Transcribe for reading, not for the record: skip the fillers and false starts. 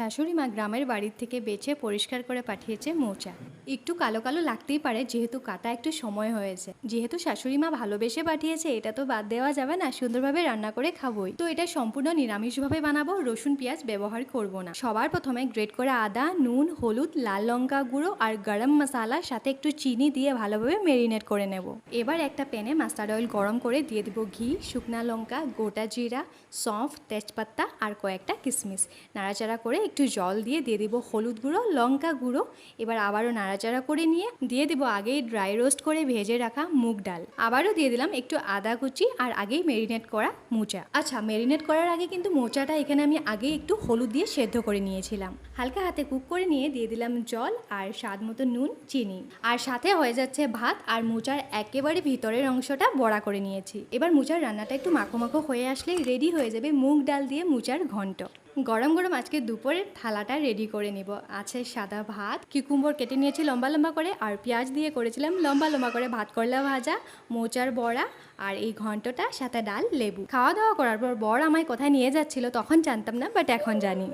শাশুড়ি মা গ্রামের বাড়ির থেকে বেছে পরিষ্কার করে পাঠিয়েছে মোচা। একটু কালো কালো লাগতেই পারে যেহেতু কাটা একটু সময় হয়েছে। যেহেতু শাশুড়ি মা ভালোবেসে পাঠিয়েছে এটা তো বাদ দেওয়া যাবে না, সুন্দরভাবে রান্না করে খাবোই। তো এটা সম্পূর্ণ নিরামিষভাবে বানাবো, রসুন পেঁয়াজ ব্যবহার করব না। সবার প্রথমে গ্রেট করে আদা, নুন, হলুদ, লাল লঙ্কা গুঁড়ো আর গরম মশলা সাথে একটু চিনি দিয়ে ভালোভাবে মেরিনেট করে নেব। এবার একটা প্যানে মাস্টার্ড অয়েল গরম করে দিয়ে দিব ঘি, শুকনা লঙ্কা, গোটা জিরা, সফ, তেজপাতা আর কয়েকটা কিশমিশ। নাড়াচাড়া করে একটু জল দিয়ে দিব হলুদ গুঁড়ো, লঙ্কা গুঁড়ো। এবার আবারও নাড়াচাড়া করে নিয়ে দিয়ে দিব আগেই ড্রাই রোস্ট করে ভেজে রাখা মুগ ডাল। আবারও দিয়ে দিলাম একটু আদা কুচি আর আগেই মেরিনেট করা মোচা। আচ্ছা, মেরিনেট করার আগে কিন্তু মোচাটা এখানে আমি আগেই একটু হলুদ দিয়ে সেদ্ধ করে নিয়েছিলাম। হালকা হাতে কুক করে নিয়ে দিয়ে দিলাম জল আর স্বাদ মতো নুন, চিনি। আর সাথে হয়ে যাচ্ছে ভাত আর মোচার একেবারে ভিতরের অংশটা বড়া করে নিয়েছি। এবার মোচার রান্নাটা একটু মাখো মাখো হয়ে আসলে রেডি হয়ে যাবে মুগ ডাল দিয়ে মোচার ঘন্ট। গরম গরম আজকে দুপুরের থালাটা রেডি করে নিব। আছে সাদা ভাত, কিউকুম্বর কেটে নিয়েছি লম্বা লম্বা করে আর পেঁয়াজ দিয়ে করেছিলাম লম্বা লম্বা করে ভাত করলা ভাজা, মোচার বড়া আর এই ঘন্টটা সাথে ডাল, লেবু। খাওয়া দাওয়া করার পর বর আমায় কোথায় নিয়ে যাচ্ছিল তখন জানতাম না, বাট এখন জানি।